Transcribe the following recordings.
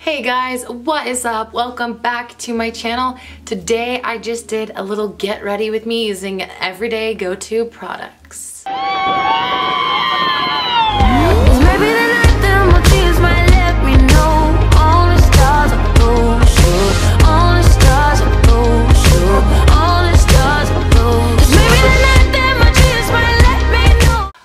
Hey guys, what is up? Welcome back to my channel. Today I just did a little get ready with me using everyday go-to products.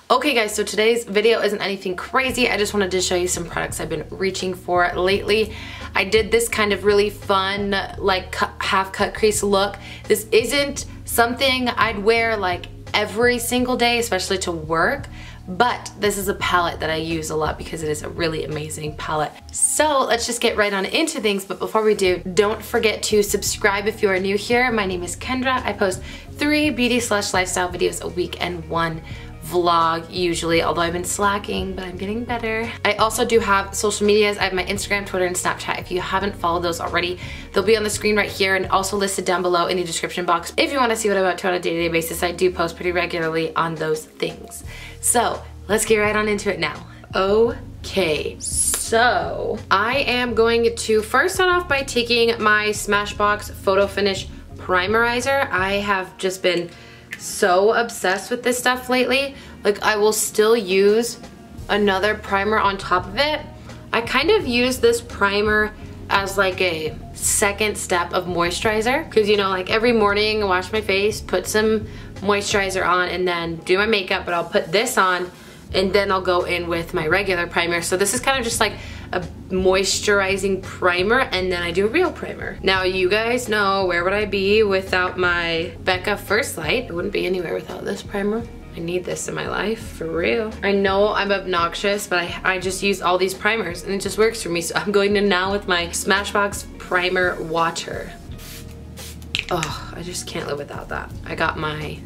Okay guys, so today's video isn't anything crazy. I just wanted to show you some products I've been reaching for lately. I did this kind of really fun, like half cut crease look. This isn't something I'd wear like every single day, especially to work, but this is a palette that I use a lot because it is a really amazing palette. So let's just get right on into things, but before we do, don't forget to subscribe if you are new here. My name is Kendra. I post 3 beauty/lifestyle videos a week and 1 vlog usually, although I've been slacking, but I'm getting better. I also do have social medias. I have my Instagram, Twitter, and Snapchat. If you haven't followed those already, they'll be on the screen right here and also listed down below in the description box. If you want to see what I'm up to on a day-to-day basis, I do post pretty regularly on those things. So let's get right on into it now. Okay, so I am going to first start off by taking my Smashbox Photo Finish Primerizer. I have just been so obsessed with this stuff lately. Like, I will still use another primer on top of it. I kind of use this primer as like a second step of moisturizer, because you know, like every morning I wash my face, put some moisturizer on, and then do my makeup, but I'll put this on and then I'll go in with my regular primer. So this is kind of just like a moisturizing primer, and then I do a real primer. Now you guys know, where would I be without my Becca First Light? I wouldn't be anywhere without this primer. I need this in my life, for real. I know I'm obnoxious, but I just use all these primers and it just works for me. So I'm going to now with my Smashbox Primer Water. Oh, I just can't live without that. I got my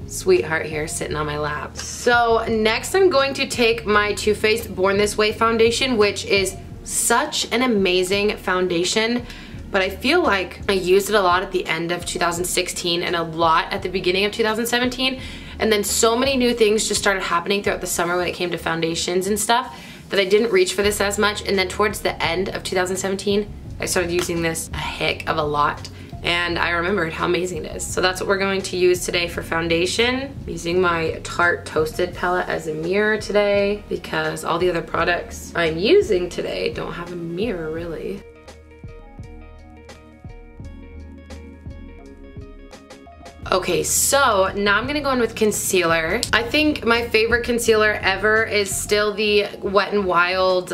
sweetheart here sitting on my lap. So next I'm going to take my Too Faced Born This Way foundation, which is such an amazing foundation, but I feel like I used it a lot at the end of 2016 and a lot at the beginning of 2017, and then so many new things just started happening throughout the summer when it came to foundations and stuff that I didn't reach for this as much, and then towards the end of 2017 I started using this a heck of a lot. And I remembered how amazing it is. So that's what we're going to use today for foundation. I'm using my Tarte Toasted palette as a mirror today because all the other products I'm using today don't have a mirror really. Okay, so now I'm gonna go in with concealer. I think my favorite concealer ever is still the Wet n Wild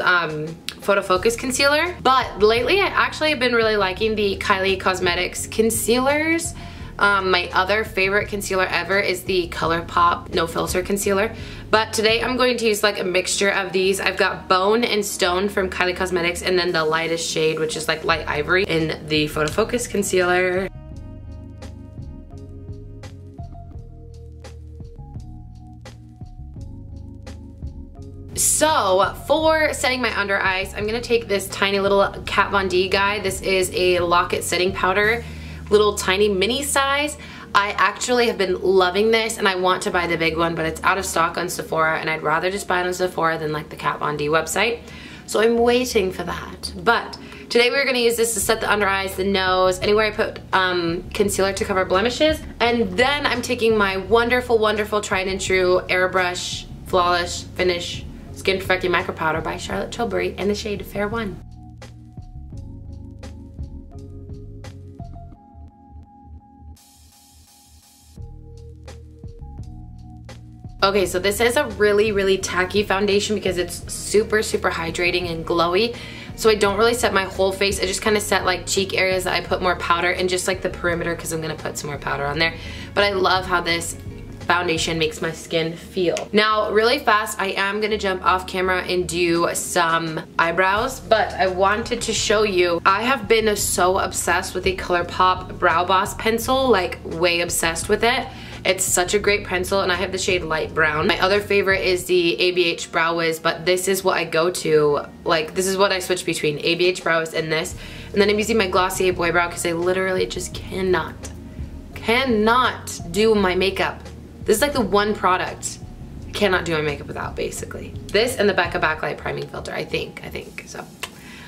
Photo Focus concealer, but lately I actually have been really liking the Kylie Cosmetics concealers. My other favorite concealer ever is the ColourPop No Filter concealer, but today I'm going to use like a mixture of these. I've got Bone and Stone from Kylie Cosmetics, and then the lightest shade, which is like Light Ivory, in the Photo Focus concealer. So for setting my under eyes, I'm gonna take this tiny little Kat Von D guy. This is a Lock-It setting powder, little tiny mini size. I actually have been loving this and I want to buy the big one, but it's out of stock on Sephora, and I'd rather just buy it on Sephora than like the Kat Von D website. So I'm waiting for that. But today we're gonna use this to set the under eyes, the nose, anywhere I put concealer to cover blemishes. And then I'm taking my wonderful, wonderful tried and true Airbrush Flawless Finish Skin Perfecting Micro Powder by Charlotte Tilbury in the shade Fair 1. Okay, so this is a really, really tacky foundation because it's super, super hydrating and glowy. So I don't really set my whole face. I just kind of set like cheek areas that I put more powder, and just like the perimeter because I'm gonna put some more powder on there. But I love how this foundation makes my skin feel. Now, really fast, I am gonna jump off camera and do some eyebrows, but I wanted to show you, I have been so obsessed with the ColourPop Brow Boss pencil, like way obsessed with it. It's such a great pencil, and I have the shade Light Brown. My other favorite is the ABH Brow Wiz, but this is what I go to. Like, this is what I switch between, ABH Brow Wiz and this. And then I'm using my Glossier Boy Brow because I literally just cannot do my makeup. This is like the one product cannot do my makeup without, basically. This and the Becca Backlight Priming Filter, I think. So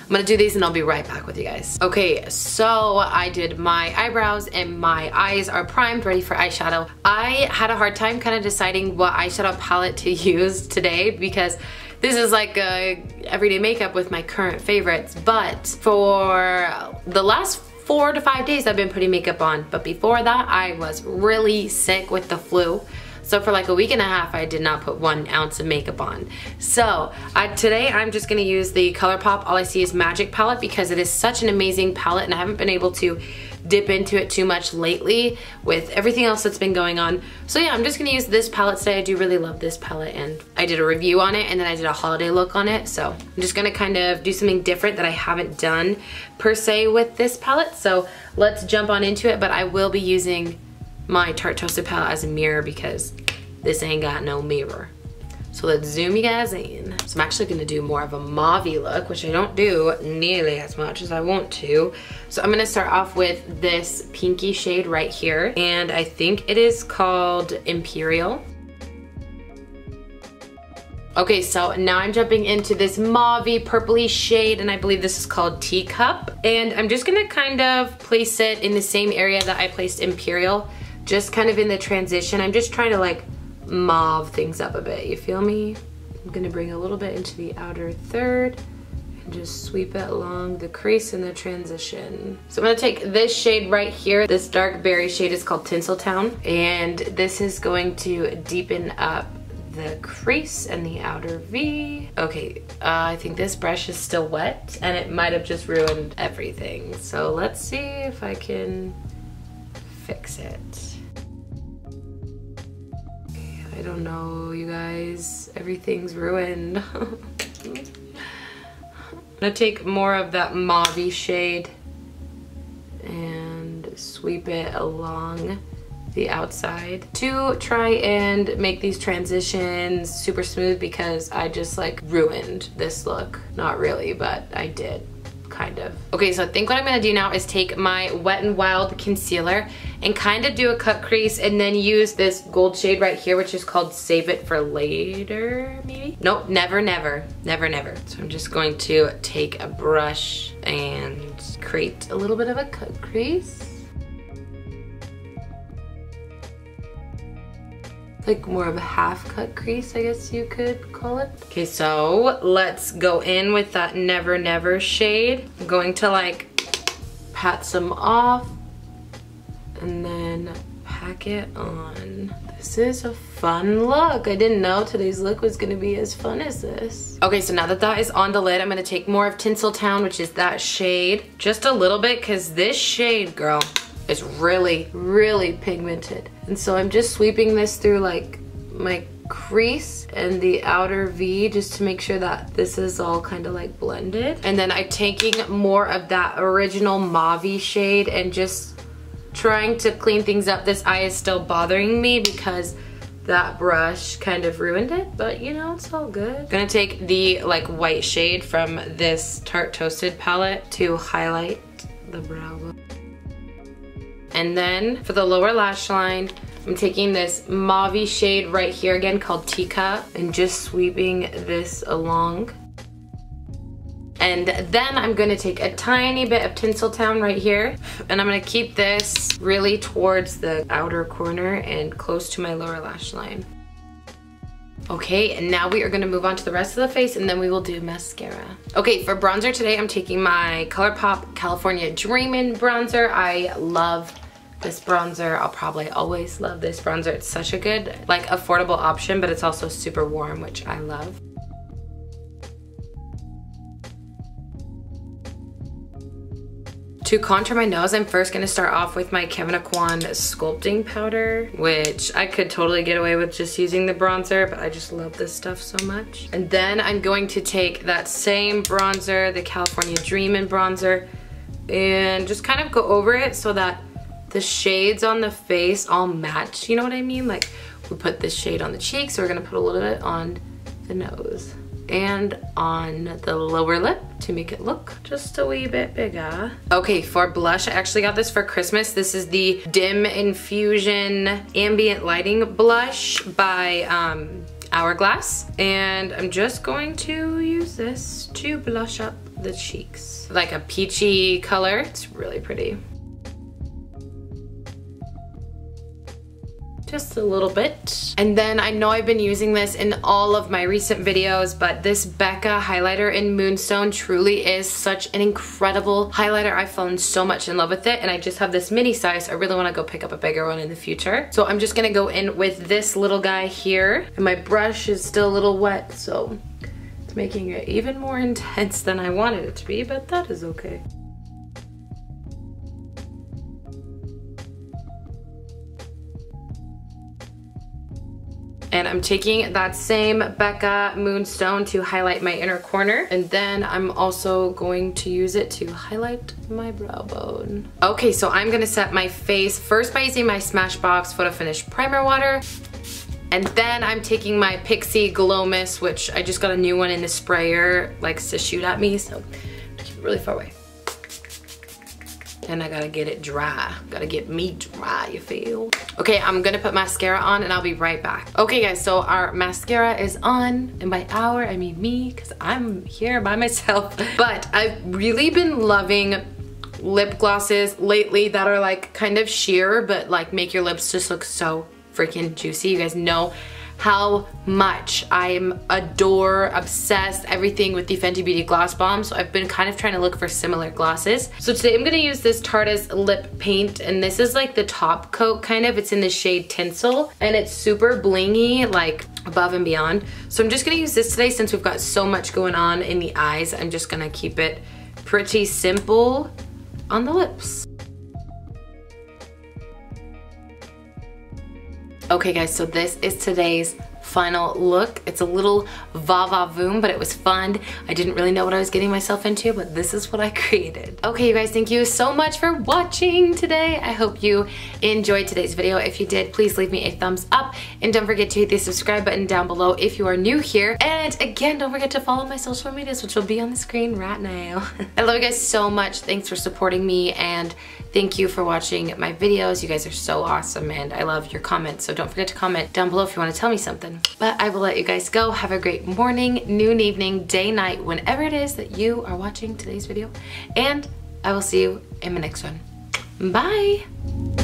I'm gonna do these and I'll be right back with you guys. Okay, so I did my eyebrows and my eyes are primed, ready for eyeshadow. I had a hard time kind of deciding what eyeshadow palette to use today because this is like everyday makeup with my current favorites, but for the last 4 to 5 days I've been putting makeup on, but before that I was really sick with the flu. So for like a week and a half I did not put 1 ounce of makeup on. So today I'm just gonna use the ColourPop All I See Is Magic palette because it is such an amazing palette and I haven't been able to dip into it too much lately with everything else that's been going on. So yeah, I'm just gonna use this palette today. I do really love this palette and I did a review on it and then I did a holiday look on it. So I'm just gonna kind of do something different that I haven't done per se with this palette. So let's jump on into it, but I will be using my Tarte Toasted palette as a mirror because this ain't got no mirror. So let's zoom you guys in. So I'm actually gonna do more of a mauve-y look, which I don't do nearly as much as I want to. So I'm gonna start off with this pinky shade right here. And I think it is called Imperial. Okay, so now I'm jumping into this mauve-y purpley shade and I believe this is called Teacup. And I'm just gonna kind of place it in the same area that I placed Imperial, just kind of in the transition. I'm just trying to like mauve things up a bit, you feel me? I'm gonna bring a little bit into the outer third and just sweep it along the crease in the transition. So I'm gonna take this shade right here. This dark berry shade is called Tinseltown, and this is going to deepen up the crease and the outer V. Okay, I think this brush is still wet and it might have just ruined everything. So let's see if I can fix it. I don't know, you guys, everything's ruined. I'm gonna take more of that mauve-y shade and sweep it along the outside to try and make these transitions super smooth because I just like ruined this look. Not really, but I did. Kind of. Okay, so I think what I'm gonna do now is take my Wet n Wild concealer and kind of do a cut crease and then use this gold shade right here, which is called Save It for Later, maybe? Nope, never, never, never, never. So I'm just going to take a brush and create a little bit of a cut crease. Like more of a half cut crease, I guess you could call it. Okay, so let's go in with that Never Never shade. I'm going to like pat some off and then pack it on. This is a fun look. I didn't know today's look was gonna be as fun as this. Okay, so now that that is on the lid, I'm gonna take more of Tinseltown, which is that shade. Just a little bit, cause this shade, girl, is really, really pigmented. And so I'm just sweeping this through like my crease and the outer V just to make sure that this is all kind of like blended. And then I'm taking more of that original mauve shade and just trying to clean things up. This eye is still bothering me because that brush kind of ruined it, but you know, it's all good. I'm gonna take the like white shade from this Tarte Toasted palette to highlight the brow bone. And then for the lower lash line, I'm taking this mauve shade right here again called Teacup and just sweeping this along. And then I'm gonna take a tiny bit of Tinseltown right here and I'm gonna keep this really towards the outer corner and close to my lower lash line. Okay, and now we are gonna move on to the rest of the face and then we will do mascara. Okay, for bronzer today, I'm taking my ColourPop California Dreamin' bronzer. I love this bronzer. I'll probably always love this bronzer. It's such a good, like, affordable option, but it's also super warm, which I love. To contour my nose, I'm first gonna start off with my Kevyn Aucoin sculpting powder, which I could totally get away with just using the bronzer, but I just love this stuff so much. And then I'm going to take that same bronzer, the California Dreamin' bronzer, and just kind of go over it so that the shades on the face all match, you know what I mean? Like, we put this shade on the cheeks, so we're gonna put a little bit on the nose and on the lower lip to make it look just a wee bit bigger. Okay, for blush, I actually got this for Christmas. This is the Dim Infusion Ambient Lighting Blush by Hourglass. And I'm just going to use this to blush up the cheeks. Like a peachy color. It's really pretty. Just a little bit. And then I know I've been using this in all of my recent videos, but this Becca highlighter in Moonstone truly is such an incredible highlighter. I've fallen so much in love with it, and I just have this mini size. I really want to go pick up a bigger one in the future. So I'm just gonna go in with this little guy here, and my brush is still a little wet, so it's making it even more intense than I wanted it to be, but that is okay. And I'm taking that same Becca Moonstone to highlight my inner corner. And then I'm also going to use it to highlight my brow bone. Okay, so I'm gonna set my face first by using my Smashbox Photo Finish Primer Water. And then I'm taking my Pixie Glow Mist, which I just got a new one in the sprayer, likes to shoot at me, so keep it really far away. And I gotta get it dry. Gotta get me dry, you feel? Okay, I'm gonna put mascara on and I'll be right back. Okay guys, so our mascara is on, and by our, I mean me, because I'm here by myself. But I've really been loving lip glosses lately that are like kind of sheer, but like make your lips just look so freaking juicy. You guys know how much I'm obsessed, everything with the Fenty Beauty Gloss Bomb, so I've been kind of trying to look for similar glosses. So today I'm gonna use this Tarte's lip paint, and this is like the top coat kind of. It's in the shade Tinsel, and it's super blingy, like above and beyond. So I'm just gonna use this today since we've got so much going on in the eyes. I'm just gonna keep it pretty simple on the lips. Okay guys, so this is today's final look. It's a little va-va-voom, but it was fun. I didn't really know what I was getting myself into, but this is what I created. Okay, you guys, thank you so much for watching today. I hope you enjoyed today's video. If you did, please leave me a thumbs up, and don't forget to hit the subscribe button down below if you are new here. And again, don't forget to follow my social medias, which will be on the screen right now. I love you guys so much. Thanks for supporting me, and thank you for watching my videos. You guys are so awesome, and I love your comments. So don't forget to comment down below if you want to tell me something. But I will let you guys go. Have a great morning, noon, evening, day, night, whenever it is that you are watching today's video. And I will see you in my next one. Bye!